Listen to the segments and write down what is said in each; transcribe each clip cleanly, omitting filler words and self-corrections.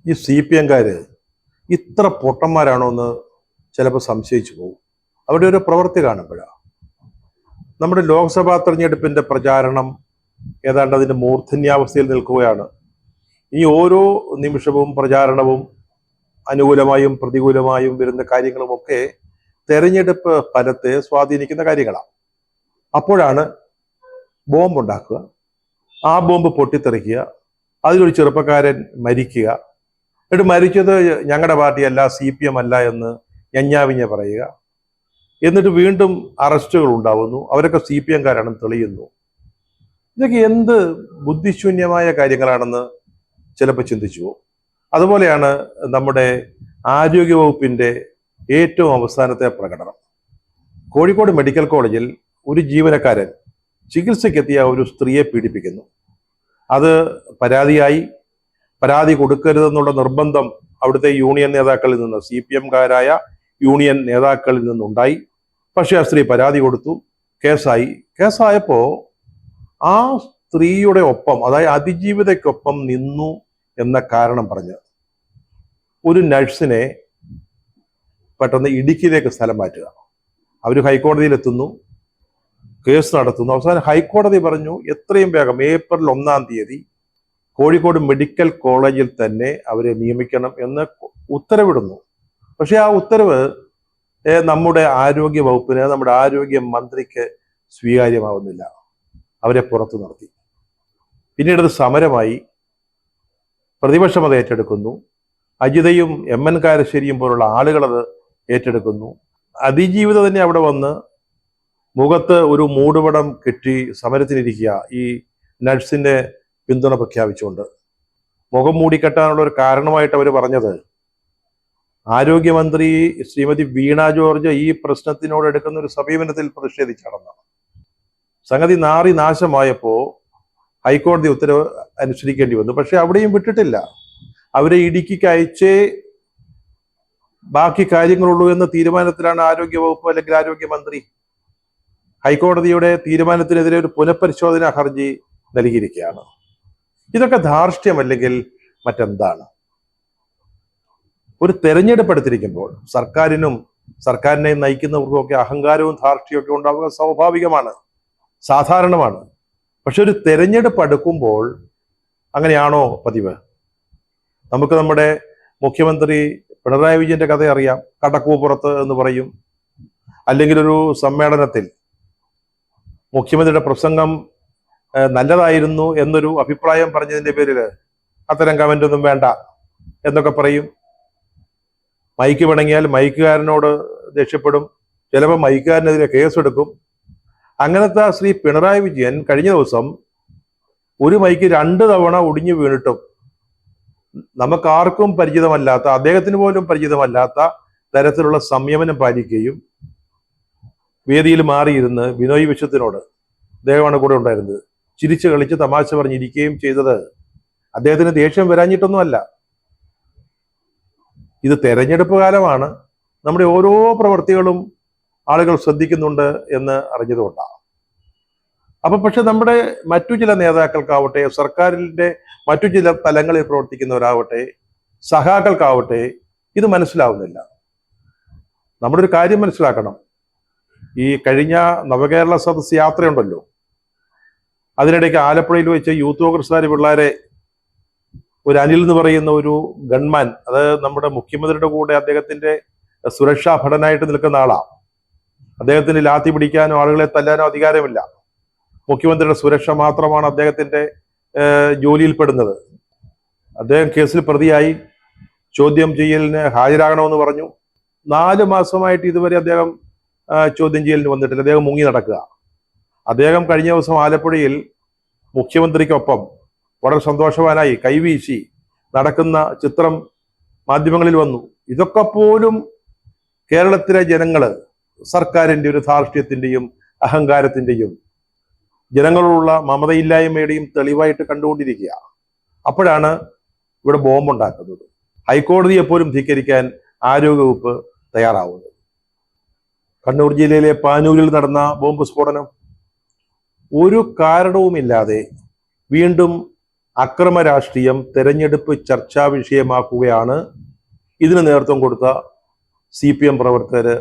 ഈ C P എംകാര് ഇത്ര പൊട്ടന്മാരാണോ എന്ന് ചിലപ്പോൾ സംശയിച്ചു പോകും. അവരുടെ ഒരു പ്രവൃത്തി കാണുമ്പോഴാണ്. നമ്മുടെ ലോക്സഭാ തെരഞ്ഞെടുപ്പിന്റെ പ്രചാരണം ഏതാണ്ട് അതിന്റെ മൂർധന്യാവസ്ഥയിൽ നിൽക്കുകയാണ്. ഈ ഓരോ നിമിഷവും പ്രചാരണവും അനുകൂലമായും പ്രതികൂലമായും വരുന്ന കാര്യങ്ങളുമൊക്കെ തെരഞ്ഞെടുപ്പ് ഫലത്തെ സ്വാധീനിക്കുന്ന കാര്യങ്ങളാണ്. അപ്പോഴാണ് ബോംബ് ഉണ്ടാക്കുക, ആ ബോംബ് പൊട്ടിത്തെറിക്കുക, അതിലൊരു ചെറുപ്പക്കാരൻ മരിക്കുക, എന്നിട്ട് മരിച്ചത് ഞങ്ങളുടെ പാർട്ടിയല്ല, CPM അല്ല എന്ന് ഞഞ്ഞാവിഞ്ഞ പറയുക, എന്നിട്ട് വീണ്ടും അറസ്റ്റുകൾ ഉണ്ടാവുന്നു, അവരൊക്കെ CPM കാരാണെന്ന് തെളിയുന്നു. ഇതൊക്കെ എന്ത് ബുദ്ധിശൂന്യമായ കാര്യങ്ങളാണെന്ന് ചിലപ്പോൾ ചിന്തിച്ചു പോകും. അതുപോലെയാണ് നമ്മുടെ ആരോഗ്യവകുപ്പിന്റെ ഏറ്റവും അവസാനത്തെ പ്രകടനം. കോഴിക്കോട് മെഡിക്കൽ കോളേജിൽ ഒരു ജീവനക്കാരൻ ചികിത്സയ്ക്കെത്തിയ ഒരു സ്ത്രീയെ പീഡിപ്പിക്കുന്നു. അത് പരാതി കൊടുക്കരുതെന്നുള്ള നിർബന്ധം അവിടുത്തെ യൂണിയൻ നേതാക്കളിൽ നിന്ന്, CPM കാരായ യൂണിയൻ നേതാക്കളിൽ നിന്നുണ്ടായി. പക്ഷെ ആ സ്ത്രീ പരാതി കൊടുത്തു, കേസായപ്പോ ആ സ്ത്രീയുടെ ഒപ്പം, അതായത് അതിജീവിതയ്ക്കൊപ്പം നിന്നു എന്ന കാരണം പറഞ്ഞ് ഒരു നഴ്സിനെ പെട്ടെന്ന് ഇടുക്കിയിലേക്ക് സ്ഥലം മാറ്റുക. അവർ ഹൈക്കോടതിയിലെത്തുന്നു, കേസ് നടത്തുന്നു. അവസാനം ഹൈക്കോടതി പറഞ്ഞു എത്രയും വേഗം ഏപ്രിൽ 1-ാം തീയതി കോഴിക്കോട് മെഡിക്കൽ കോളേജിൽ തന്നെ അവരെ നിയമിക്കണം എന്ന് ഉത്തരവിടുന്നു. പക്ഷെ ആ ഉത്തരവ് നമ്മുടെ ആരോഗ്യ വകുപ്പിന്, നമ്മുടെ ആരോഗ്യ മന്ത്രിക്ക് സ്വീകാര്യമാവുന്നില്ല. അവരെ പുറത്തു നിർത്തി. പിന്നീട് അത് സമരമായി, പ്രതിപക്ഷം അത് ഏറ്റെടുക്കുന്നു. അജിതയും MN കാരശ്ശേരിയും പോലുള്ള ആളുകൾ അത് ഏറ്റെടുക്കുന്നു. അതിജീവിത തന്നെ അവിടെ വന്ന് മുഖത്ത് ഒരു മൂടുപടം കെട്ടി സമരത്തിനിരിക്കുക, ഈ നഴ്സിന്റെ പിന്തുണ പ്രഖ്യാപിച്ചുകൊണ്ട്. മുഖം മൂടിക്കെട്ടാനുള്ള ഒരു കാരണമായിട്ട് അവർ പറഞ്ഞത് ആരോഗ്യമന്ത്രി ശ്രീമതി വീണ ജോർജ് ഈ പ്രശ്നത്തിനോട് എടുക്കുന്ന ഒരു സമീപനത്തിൽ പ്രതിഷേധിച്ചാണെന്നാണ്. സംഗതി നാശമായപ്പോ ഹൈക്കോടതി ഉത്തരവ് അനുസരിക്കേണ്ടി വന്നു. പക്ഷെ അവിടെയും വിട്ടിട്ടില്ല. അവരെ ഇടുക്കിക്ക് അയച്ചേ ബാക്കി കാര്യങ്ങളുള്ളൂ എന്ന തീരുമാനത്തിലാണ് ആരോഗ്യവകുപ്പ് അല്ലെങ്കിൽ ആരോഗ്യമന്ത്രി. ഹൈക്കോടതിയുടെ തീരുമാനത്തിനെതിരെ ഒരു പുനഃപരിശോധനാ ഹർജി നൽകിയിരിക്കുകയാണ്. ഇതൊക്കെ ധാർഷ്ട്യമല്ലെങ്കിൽ മറ്റെന്താണ്? ഒരു തെരഞ്ഞെടുപ്പ് എടുത്തിരിക്കുമ്പോൾ സർക്കാരിനെ നയിക്കുന്നവർക്കും ഒക്കെ അഹങ്കാരവും ധാർഷ്ട്യമൊക്കെ ഉണ്ടാവുക സ്വാഭാവികമാണ്, സാധാരണമാണ്. പക്ഷെ ഒരു തെരഞ്ഞെടുപ്പ് അടുക്കുമ്പോൾ അങ്ങനെയാണോ പതിവ്? നമുക്ക് നമ്മുടെ മുഖ്യമന്ത്രി പിണറായി വിജയന്റെ കഥ അറിയാം. കടക്കൂപ്പുറത്ത് എന്ന് പറയും. അല്ലെങ്കിൽ ഒരു സമ്മേളനത്തിൽ മുഖ്യമന്ത്രിയുടെ പ്രസംഗം നല്ലതായിരുന്നു എന്നൊരു അഭിപ്രായം പറഞ്ഞതിന്റെ പേരിൽ അത്തരം കമന്റ് ഒന്നും വേണ്ട എന്നൊക്കെ പറയും. മൈക്ക് പിണങ്ങിയാൽ മൈക്കുകാരനോട് ദേഷ്യപ്പെടും, ചിലപ്പോൾ മൈക്കുകാരനെതിരെ കേസെടുക്കും. അങ്ങനത്തെ ശ്രീ പിണറായി വിജയൻ കഴിഞ്ഞ ദിവസം ഒരു മൈക്ക് 2 തവണ ഒടിഞ്ഞു വീണിട്ടും നമുക്കാർക്കും പരിചിതമല്ലാത്ത, അദ്ദേഹത്തിന് പോലും പരിചിതമല്ലാത്ത തരത്തിലുള്ള സംയമനം പാലിക്കുകയും വേദിയിൽ മാറിയിരുന്ന് ബിനോയ് വിശ്വത്തിനോട്, അദ്ദേഹമാണ് കൂടെ ഉണ്ടായിരുന്നത്, ചിരിച്ചു കളിച്ച് തമാശ പറഞ്ഞിരിക്കുകയും ചെയ്തത് അദ്ദേഹത്തിന് ദേഷ്യം വരാഞ്ഞിട്ടൊന്നുമല്ല. ഇത് തെരഞ്ഞെടുപ്പ് കാലമാണ്. നമ്മുടെ ഓരോ പ്രവൃത്തികളും ആളുകൾ ശ്രദ്ധിക്കുന്നുണ്ട് എന്ന് അറിഞ്ഞതുകൊണ്ടാണ്. പക്ഷെ നമ്മുടെ മറ്റു ചില നേതാക്കൾക്കാവട്ടെ, സർക്കാരിന്റെ മറ്റു ചില തലങ്ങളിൽ പ്രവർത്തിക്കുന്നവരാവട്ടെ, സഖാക്കൾക്കാവട്ടെ ഇത് മനസ്സിലാവുന്നില്ല. നമ്മുടെ ഒരു കാര്യം മനസ്സിലാക്കണം. ഈ കഴിഞ്ഞ നവകേരള സദസ് യാത്രയുണ്ടല്ലോ, അതിനിടയ്ക്ക് ആലപ്പുഴയിൽ വെച്ച് യൂത്ത് കോൺഗ്രസ്സുകാർ പിള്ളേരെ ഒരു അനിൽ എന്ന് പറയുന്ന ഒരു ഗൺമാൻ, അത് നമ്മുടെ മുഖ്യമന്ത്രിയുടെ കൂടെ അദ്ദേഹത്തിന്റെ സുരക്ഷാ ഭടനായിട്ട് നിൽക്കുന്ന ആളാണ്. അദ്ദേഹത്തിന് ലാത്തി പിടിക്കാനോ ആളുകളെ തല്ലാനോ അധികാരമില്ല. മുഖ്യമന്ത്രിയുടെ സുരക്ഷ മാത്രമാണ് അദ്ദേഹത്തിന്റെ ജോലിയിൽപ്പെടുന്നത്. അദ്ദേഹം കേസിൽ പ്രതിയായി ചോദ്യം ചെയ്യലിന് ഹാജരാകണമെന്ന് പറഞ്ഞു. 4 മാസമായിട്ട് ഇതുവരെ അദ്ദേഹം ചോദ്യം ചെയ്യലിന് വന്നിട്ടില്ല. അദ്ദേഹം മുങ്ങി നടക്കുക. അദ്ദേഹം കഴിഞ്ഞ ദിവസം ആലപ്പുഴയിൽ മുഖ്യമന്ത്രിക്കൊപ്പം വളരെ സന്തോഷവാനായി കൈവീശി നടക്കുന്ന ചിത്രം മാധ്യമങ്ങളിൽ വന്നു. ഇതൊക്കെ പോലും കേരളത്തിലെ ജനങ്ങള് സർക്കാരിന്റെ ഒരു ധാർഷ്ട്യത്തിന്റെയും അഹങ്കാരത്തിന്റെയും ജനങ്ങളോടുള്ള മമതയില്ലായ്മയുടെയും തെളിവായിട്ട് കണ്ടുകൊണ്ടിരിക്കുക. അപ്പോഴാണ് ഇവിടെ ബോംബുണ്ടാക്കുന്നത്. ഹൈക്കോടതിയെ പോലും ധിക്കരിക്കാൻ ആരോഗ്യവകുപ്പ് തയ്യാറാവുന്നത്. കണ്ണൂർ ജില്ലയിലെ പാനൂരിൽ നടന്ന ബോംബ് സ്ഫോടനം ഒരു കാരണവുമില്ലാതെ വീണ്ടും അക്രമ രാഷ്ട്രീയം തെരഞ്ഞെടുപ്പ് ചർച്ചാ വിഷയമാക്കുകയാണ് ഇതിന് നേതൃത്വം കൊടുത്ത CPM പ്രവർത്തകര്,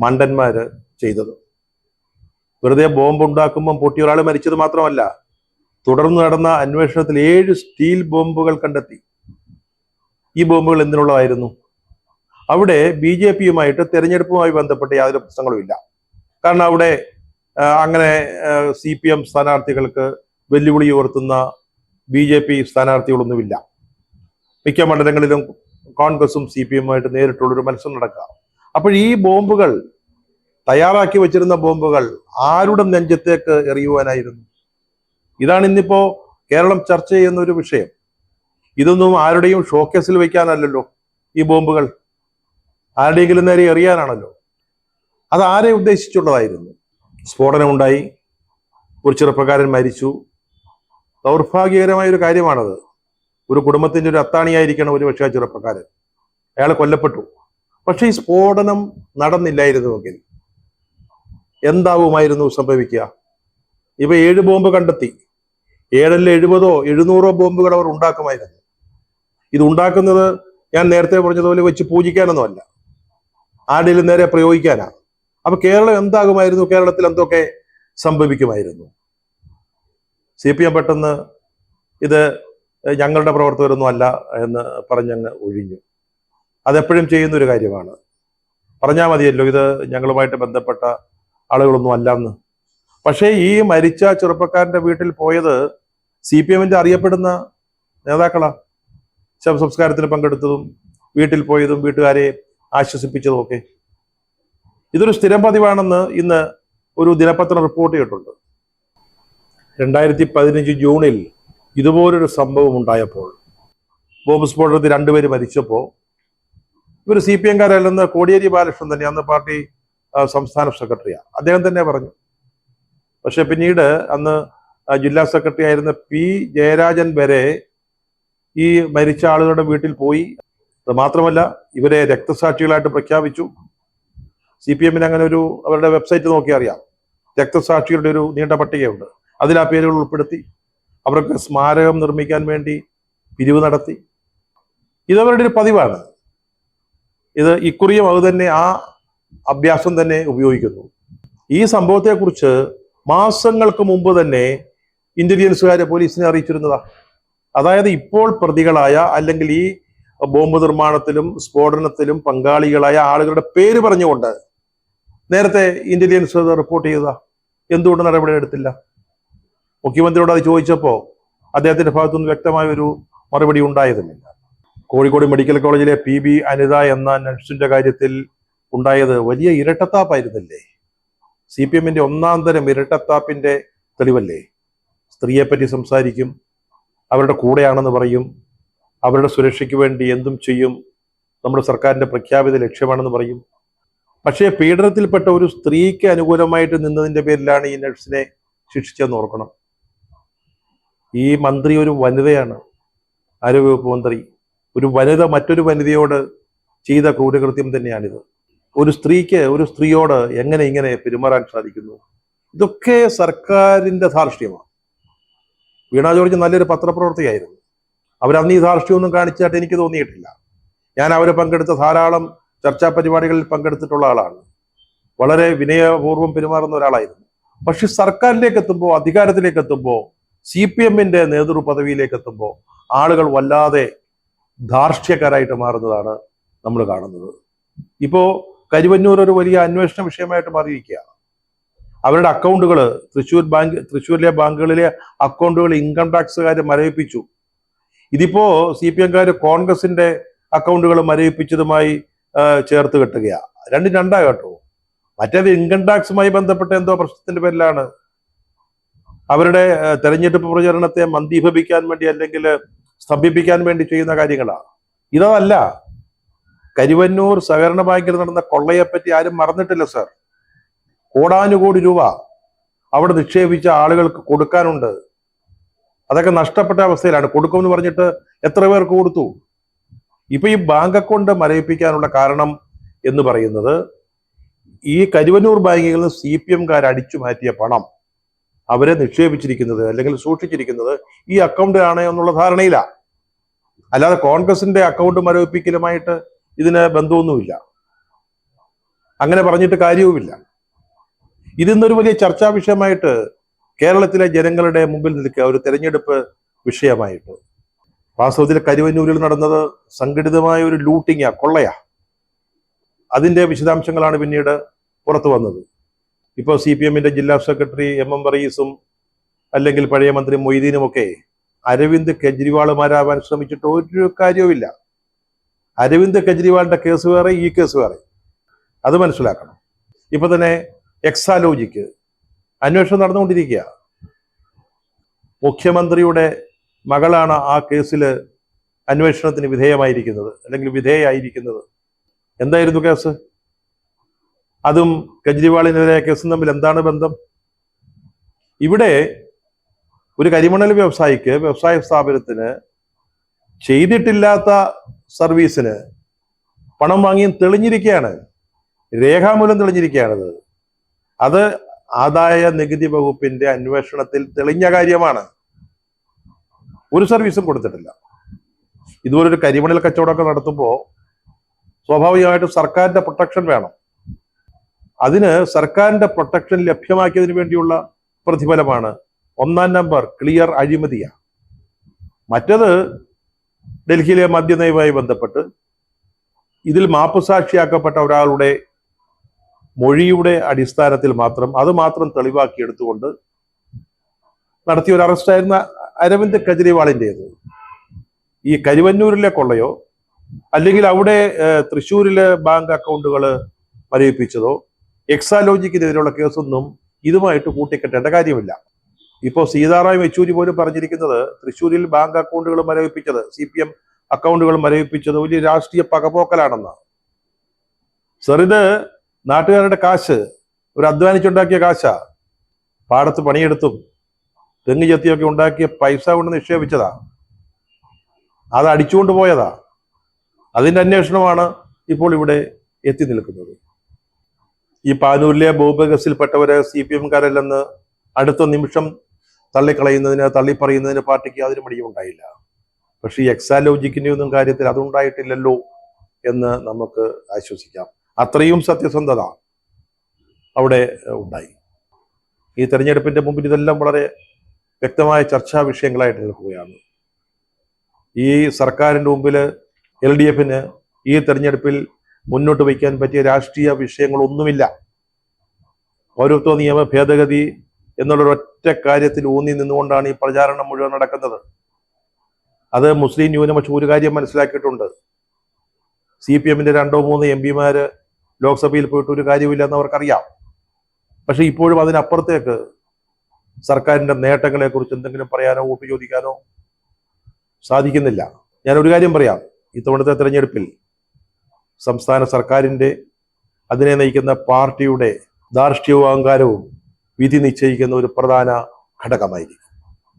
മണ്ടന്മാര് ചെയ്തത്. വെറുതെ ബോംബ് ഉണ്ടാക്കുമ്പം പൊട്ടിയ ഒരാൾ മരിച്ചത് മാത്രമല്ല, തുടർന്ന് നടന്ന അന്വേഷണത്തിൽ 7 സ്റ്റീൽ ബോംബുകൾ കണ്ടെത്തി. ഈ ബോംബുകൾ എന്തിനുള്ളതായിരുന്നു? അവിടെ BJPയുമായിട്ട് തെരഞ്ഞെടുപ്പുമായി ബന്ധപ്പെട്ട് യാതൊരു പ്രശ്നങ്ങളും ഇല്ല. കാരണം അവിടെ അങ്ങനെ CPM സ്ഥാനാർത്ഥികൾക്ക് വെല്ലുവിളി ഉയർത്തുന്ന BJP സ്ഥാനാർത്ഥികളൊന്നുമില്ല. മിക്ക മണ്ഡലങ്ങളിലും കോൺഗ്രസും CPMുമായിട്ട് നേരിട്ടുള്ളൊരു മത്സരം നടക്കുക. അപ്പോൾ ഈ ബോംബുകൾ, തയ്യാറാക്കി വെച്ചിരുന്ന ബോംബുകൾ ആരുടെ നെഞ്ചത്തേക്ക് എറിയുവാനായിരുന്നു? ഇതാണ് ഇന്നിപ്പോ കേരളം ചർച്ച ചെയ്യുന്ന ഒരു വിഷയം. ഇതൊന്നും ആരുടെയും ഷോക്കേസിൽ വയ്ക്കാനല്ലല്ലോ. ഈ ബോംബുകൾ ആരുടെയെങ്കിലും നേരെ എറിയാനാണല്ലോ. അത് ആരെ ഉദ്ദേശിച്ചുള്ളതായിരുന്നു? സ്ഫോടനമുണ്ടായി, ഒരു ചെറുപ്പക്കാരൻ മരിച്ചു. ദൗർഭാഗ്യകരമായ ഒരു കാര്യമാണത്. ഒരു കുടുംബത്തിന്റെ ഒരു അത്താണിയായിരിക്കണം ഒരു പക്ഷേ ചെറുപ്പക്കാരൻ. അയാൾ കൊല്ലപ്പെട്ടു. പക്ഷെ ഈ സ്ഫോടനം നടന്നില്ലായിരുന്നുവെങ്കിൽ എന്താവുമായിരുന്നു സംഭവിക്കുക? ഇപ്പൊ 7 ബോംബ് കണ്ടെത്തി. 7 70 700 ബോംബുകൾ അവർ ഉണ്ടാക്കുമായിരുന്നു. ഇത് ഉണ്ടാക്കുന്നത് ഞാൻ നേരത്തെ പറഞ്ഞതുപോലെ വെച്ച് പൂജിക്കാനൊന്നുമല്ല, ആരുടെയും നേരെ പ്രയോഗിക്കാനാണ്. അപ്പൊ കേരളം എന്താകുമായിരുന്നു? കേരളത്തിൽ എന്തൊക്കെ സംഭവിക്കുമായിരുന്നു? CPM പെട്ടെന്ന് ഇത് ഞങ്ങളുടെ പ്രവർത്തകരൊന്നും അല്ല എന്ന് പറഞ്ഞങ്ങ് ഒഴിഞ്ഞു. അതെപ്പോഴും ചെയ്യുന്ന ഒരു കാര്യമാണ്. പറഞ്ഞാൽ മതിയല്ലോ ഇത് ഞങ്ങളുമായിട്ട് ബന്ധപ്പെട്ട ആളുകളൊന്നും അല്ലെന്ന്. പക്ഷേ ഈ മരിച്ച ചെറുപ്പക്കാരന്റെ വീട്ടിൽ പോയത് CPMന്റെ അറിയപ്പെടുന്ന നേതാക്കളാ. ശവസംസ്കാരത്തിൽ പങ്കെടുത്തതും വീട്ടിൽ പോയതും വീട്ടുകാരെ ആശ്വസിപ്പിച്ചതും ഒക്കെ. ഇതൊരു സ്ഥിരം പതിവാണെന്ന് ഇന്ന് ഒരു ദിനപത്രം റിപ്പോർട്ട് ചെയ്തിട്ടുണ്ട്. 2015 ജൂണിൽ ഇതുപോലൊരു സംഭവം ഉണ്ടായപ്പോൾ, ബോംബ് സ്ഫോടനത്തിൽ 2 പേര് മരിച്ചപ്പോൾ ഇവർ CPMകാരല്ലെന്ന് കോടിയേരി ബാലകൃഷ്ണൻ തന്നെ, അന്ന് പാർട്ടി സംസ്ഥാന സെക്രട്ടറിയാണ്, അദ്ദേഹം തന്നെ പറഞ്ഞു. പക്ഷെ പിന്നീട് അന്ന് ജില്ലാ സെക്രട്ടറി ആയിരുന്ന P ജയരാജൻ വരെ ഈ മരിച്ച ആളുകളുടെ വീട്ടിൽ പോയി. അത് മാത്രമല്ല, ഇവരെ രക്തസാക്ഷികളായിട്ട് പ്രഖ്യാപിച്ചു. CPMന് അങ്ങനെ ഒരു, അവരുടെ വെബ്സൈറ്റ് നോക്കി അറിയാം, രക്തസാക്ഷികളുടെ ഒരു നീണ്ട പട്ടികയുണ്ട്. അതിൽ ആ പേരുകൾ ഉൾപ്പെടുത്തി. അവർക്ക് സ്മാരകം നിർമ്മിക്കാൻ വേണ്ടി പിരിവ് നടത്തി. ഇതവരുടെ ഒരു പതിവാണ്. ഇത് ഇക്കുറിയും അത് തന്നെ, ആ അഭ്യാസം തന്നെ ഉപയോഗിക്കുന്നു. ഈ സംഭവത്തെക്കുറിച്ച് മാസങ്ങൾക്ക് മുമ്പ് തന്നെ ഇന്റലിജൻസുകാരെ പോലീസിനെ അറിയിച്ചിരുന്നതാ. അതായത് ഇപ്പോൾ പ്രതികളായ, അല്ലെങ്കിൽ ഈ ബോംബ് നിർമ്മാണത്തിലും സ്ഫോടനത്തിലും പങ്കാളികളായ ആളുകളുടെ പേര് പറഞ്ഞുകൊണ്ട് നേരത്തെ ഇന്റലിജൻസ് റിപ്പോർട്ട് ചെയ്തതാ. എന്തുകൊണ്ട് നടപടി എടുത്തില്ല? മുഖ്യമന്ത്രിയോട് അത് ചോദിച്ചപ്പോൾ അദ്ദേഹത്തിന്റെ ഭാഗത്തുനിന്ന് വ്യക്തമായ ഒരു മറുപടി ഉണ്ടായതുമില്ല. കോഴിക്കോട് മെഡിക്കൽ കോളേജിലെ PB അനിത എന്ന നഴ്സിന്റെ കാര്യത്തിൽ ഉണ്ടായത് വലിയ ഇരട്ടത്താപ്പായിരുന്നില്ലേ? CPMന്റെ ഒന്നാം തരം ഇരട്ടത്താപ്പിന്റെ തെളിവല്ലേ? സ്ത്രീയെപ്പറ്റി സംസാരിക്കും, അവരുടെ കൂടെയാണെന്ന് പറയും, അവരുടെ സുരക്ഷയ്ക്ക് വേണ്ടി എന്തും ചെയ്യും, നമ്മുടെ സർക്കാരിന്റെ പ്രഖ്യാപിത ലക്ഷ്യമാണെന്ന് പറയും. പക്ഷേ പീഡനത്തിൽപ്പെട്ട ഒരു സ്ത്രീക്ക് അനുകൂലമായിട്ട് നിന്നതിന്റെ പേരിലാണ് ഈ നഴ്സിനെ ശിക്ഷിച്ചെന്ന് ഓർക്കണം. ഈ മന്ത്രി ഒരു വനിതയാണ്, ആരോഗ്യവകുപ്പ് മന്ത്രി. ഒരു വനിത മറ്റൊരു വനിതയോട് ചെയ്ത ക്രൂരകൃത്യം തന്നെയാണിത്. ഒരു സ്ത്രീക്ക് ഒരു സ്ത്രീയോട് എങ്ങനെ ഇങ്ങനെ പെരുമാറാൻ സാധിക്കുന്നു? ഇതൊക്കെ സർക്കാരിന്റെ ധാർഷ്ട്യമാണ്. വീണ ജോർജ് നല്ലൊരു പത്രപ്രവർത്തകയായിരുന്നു. അവരന്ന് ഈ ധാർഷ്ട്യമൊന്നും കാണിച്ചായിട്ട് എനിക്ക് തോന്നിയിട്ടില്ല. ഞാൻ അവരെ പങ്കെടുത്ത ധാരാളം ചർച്ചാ പരിപാടികളിൽ പങ്കെടുത്തിട്ടുള്ള ആളാണ്. വളരെ വിനയപൂർവ്വം പെരുമാറുന്ന ഒരാളായിരുന്നു. പക്ഷെ സർക്കാരിലേക്ക് എത്തുമ്പോൾ, അധികാരത്തിലേക്ക് എത്തുമ്പോൾ, CPMന്റെ നേതൃ പദവിയിലേക്ക് എത്തുമ്പോൾ ആളുകൾ വല്ലാതെ ധാർഷ്ട്യക്കാരായിട്ട് മാറുന്നതാണ് നമ്മൾ കാണുന്നത്. ഇപ്പോ കരുവന്നൂർ ഒരു വലിയ അന്വേഷണ വിഷയമായിട്ട് മാറിയിരിക്കുകയാണ്. അവരുടെ അക്കൗണ്ടുകൾ, തൃശ്ശൂരിലെ ബാങ്കുകളിലെ അക്കൗണ്ടുകൾ ഇൻകം ടാക്സുകാർ മരവിപ്പിച്ചു. ഇതിപ്പോ CPMകാർ കോൺഗ്രസിന്റെ അക്കൗണ്ടുകൾ മരവിപ്പിച്ചതുമായി ചേർത്ത് കെട്ടുകയാണ്. രണ്ടും രണ്ടാ കേട്ടോ. മറ്റേത് ഇൻകം ടാക്സുമായി ബന്ധപ്പെട്ട എന്തോ പ്രശ്നത്തിന്റെ പേരിലാണ്, അവരുടെ തെരഞ്ഞെടുപ്പ് പ്രചരണത്തെ മന്ദീഭവിക്കാൻ വേണ്ടി അല്ലെങ്കിൽ സ്തംഭിപ്പിക്കാൻ വേണ്ടി ചെയ്യുന്ന കാര്യങ്ങളാണ്. ഇതല്ല. കരുവന്നൂർ സഹകരണ ബാങ്കിൽ നടന്ന കൊള്ളയെപ്പറ്റി ആരും മറന്നിട്ടില്ല സർ. കോടാനുകോടി രൂപ അവിടെ നിക്ഷേപിച്ച ആളുകൾക്ക് കൊടുക്കാനുണ്ട്. അതൊക്കെ നഷ്ടപ്പെട്ട അവസ്ഥയിലാണ്. കൊടുക്കുമെന്ന് പറഞ്ഞിട്ട് എത്ര പേർക്ക് കൊടുത്തു? ഇപ്പൊ ഈ ബാങ്ക് അക്കൗണ്ട് മരവിപ്പിക്കാനുള്ള കാരണം എന്ന് പറയുന്നത്, ഈ കരുവന്നൂർ ബാങ്കുകളിൽ നിന്ന് CPMകാർ അടിച്ചു മാറ്റിയ പണം അവരെ നിക്ഷേപിച്ചിരിക്കുന്നത് അല്ലെങ്കിൽ സൂക്ഷിച്ചിരിക്കുന്നത് ഈ അക്കൗണ്ട് ആണ് എന്നുള്ള ധാരണയില്ല. അല്ലാതെ കോൺഗ്രസിന്റെ അക്കൗണ്ട് മരവിപ്പിക്കലുമായിട്ട് ഇതിന് ബന്ധമൊന്നുമില്ല. അങ്ങനെ പറഞ്ഞിട്ട് കാര്യവുമില്ല. ഇതിന്നൊരു വലിയ ചർച്ചാ വിഷയമായിട്ട് കേരളത്തിലെ ജനങ്ങളുടെ മുമ്പിൽ നിൽക്കുക, ഒരു തെരഞ്ഞെടുപ്പ് വിഷയമായിട്ട്. വാസ്തവത്തിൽ കരുവന്നൂരിൽ നടന്നത് സംഘടിതമായ ഒരു ലൂട്ടിങ്ങാ, കൊള്ളയാ. അതിന്റെ വിശദാംശങ്ങളാണ് പിന്നീട് പുറത്തു വന്നത്. ഇപ്പോൾ CPM-ന്റെ ജില്ലാ സെക്രട്ടറി MM വർഗീസും അല്ലെങ്കിൽ പഴയ മന്ത്രി മൊയ്തീനും ഒക്കെ അരവിന്ദ് കെജ്രിവാളുമാരാവാൻ ശ്രമിച്ചിട്ട് ഒരു കാര്യവുമില്ല. അരവിന്ദ് കെജ്രിവാളിന്റെ കേസ് വേറെ, ഈ കേസ് വേറെ, അത് മനസ്സിലാക്കണം. ഇപ്പൊ തന്നെ എക്സാലോജിക്ക് അന്വേഷണം നടന്നുകൊണ്ടിരിക്കുക. മുഖ്യമന്ത്രിയുടെ മകളാണ് ആ കേസിൽ അന്വേഷണത്തിന് വിധേയമായിരിക്കുന്നത് അല്ലെങ്കിൽ വിധേയായിരിക്കുന്നത്. എന്തായിരുന്നു കേസ്? അതും കെജ്രിവാളിനെതിരായ കേസും തമ്മിൽ എന്താണ് ബന്ധം? ഇവിടെ ഒരു കരിമണൽ വ്യവസായിക്ക്, വ്യവസായ സ്ഥാപനത്തിന് ചെയ്തിട്ടില്ലാത്ത സർവീസിന് പണം വാങ്ങിയും തെളിഞ്ഞിരിക്കുകയാണ്, രേഖാമൂലം തെളിഞ്ഞിരിക്കുകയാണത്. അത് ആദായ നികുതി വകുപ്പിന്റെ അന്വേഷണത്തിൽ തെളിഞ്ഞ കാര്യമാണ്. ഒരു സർവീസും കൊടുത്തിട്ടില്ല. ഇതുപോലൊരു കരിമണൽ കച്ചവടമൊക്കെ നടത്തുമ്പോൾ സ്വാഭാവികമായിട്ടും സർക്കാരിന്റെ പ്രൊട്ടക്ഷൻ വേണം. അതിന് സർക്കാരിന്റെ പ്രൊട്ടക്ഷൻ ലഭ്യമാക്കിയതിന് വേണ്ടിയുള്ള പ്രതിഫലമാണ് ഒന്നാം നമ്പർ ക്ലിയർ അഴിമതിയാണ്. മറ്റത് ഡൽഹിയിലെ മദ്യനയവുമായി ബന്ധപ്പെട്ട് ഇതിൽ മാപ്പുസാക്ഷിയാക്കപ്പെട്ട ഒരാളുടെ മൊഴിയുടെ അടിസ്ഥാനത്തിൽ മാത്രം, അത് മാത്രം തെളിവാക്കി എടുത്തുകൊണ്ട് നടത്തിയ ഒരു അറസ്റ്റായിരുന്ന അരവിന്ദ് കെജ്രിവാളിൻ്റെത്. ഈ കരുവന്നൂരിലെ കൊള്ളയോ അല്ലെങ്കിൽ അവിടെ തൃശ്ശൂരിലെ ബാങ്ക് അക്കൗണ്ടുകൾ മരവിപ്പിച്ചതോ എക്സാലോജിക്കിനെതിരെയുള്ള കേസൊന്നും ഇതുമായിട്ട് കൂട്ടിക്കെട്ടേണ്ട കാര്യമില്ല. ഇപ്പോൾ സീതാറാം യെച്ചൂരി പോലും പറഞ്ഞിരിക്കുന്നത് തൃശ്ശൂരിൽ ബാങ്ക് അക്കൗണ്ടുകൾ മരവിപ്പിച്ചത്, CPM അക്കൗണ്ടുകൾ മരവിപ്പിച്ചത് വലിയ രാഷ്ട്രീയ പകപോക്കലാണെന്ന്. സർ, ഇത് നാട്ടുകാരുടെ കാശ്, ഒരു അധ്വാനിച്ചുണ്ടാക്കിയ കാശാ. പാടത്ത് പണിയെടുത്തും തെങ്ങ് ചെത്തിയൊക്കെ ഉണ്ടാക്കിയ പൈസ കൊണ്ട് നിക്ഷേപിച്ചതാ, അത് അടിച്ചുകൊണ്ട് പോയതാ. അതിന്റെ അന്വേഷണമാണ് ഇപ്പോൾ ഇവിടെ എത്തി നിൽക്കുന്നത്. ഈ പാനൂരിലെ ഭൂപകസിൽപ്പെട്ടവരെ CPM-കാരല്ലെന്ന് അടുത്ത നിമിഷം തള്ളിക്കളയുന്നതിന്, തള്ളിപ്പറയുന്നതിന് പാർട്ടിക്ക് യാതൊരു മടിയും ഉണ്ടായില്ല. പക്ഷേ ഈ എക്സാലോജിക്കിന്റെ ഒന്നും കാര്യത്തിൽ അതുണ്ടായിട്ടില്ലല്ലോ എന്ന് നമുക്ക് ആശ്വസിക്കാം. അത്രയും സത്യസന്ധത അവിടെ ഉണ്ടായി. ഈ തെരഞ്ഞെടുപ്പിന്റെ മുമ്പിൽ ഇതെല്ലാം വളരെ വ്യക്തമായ ചർച്ചാ വിഷയങ്ങളായിട്ട് നിൽക്കുകയാണ്. ഈ സർക്കാരിന്റെ മുമ്പിൽ LDF-ന് ഈ തെരഞ്ഞെടുപ്പിൽ മുന്നോട്ട് വയ്ക്കാൻ പറ്റിയ രാഷ്ട്രീയ വിഷയങ്ങളൊന്നുമില്ല. പൗരത്വ നിയമ ഭേദഗതി എന്നുള്ളൊരൊറ്റ കാര്യത്തിൽ ഊന്നി നിന്നുകൊണ്ടാണ് ഈ പ്രചാരണം മുഴുവൻ നടക്കുന്നത്. അത് മുസ്ലിം ന്യൂനപക്ഷ ഒരു കാര്യം മനസ്സിലാക്കിയിട്ടുണ്ട്. CPM-ന്റെ 2-3 MP-മാര് ലോക്സഭയിൽ പോയിട്ട് ഒരു കാര്യമില്ലെന്ന് അവർക്കറിയാം. പക്ഷെ ഇപ്പോഴും അതിനപ്പുറത്തേക്ക് സർക്കാരിന്റെ നേട്ടങ്ങളെ കുറിച്ച് എന്തെങ്കിലും പറയാനോ വോട്ട് ചോദിക്കാനോ സാധിക്കുന്നില്ല. ഞാൻ ഒരു കാര്യം പറയാം, ഇത്തവണത്തെ തെരഞ്ഞെടുപ്പിൽ സംസ്ഥാന സർക്കാരിന്റെ, അതിനെ നയിക്കുന്ന പാർട്ടിയുടെ ധാർഷ്ട്യവും അഹങ്കാരവും വിധി നിശ്ചയിക്കുന്ന ഒരു പ്രധാന ഘടകമായിരിക്കും.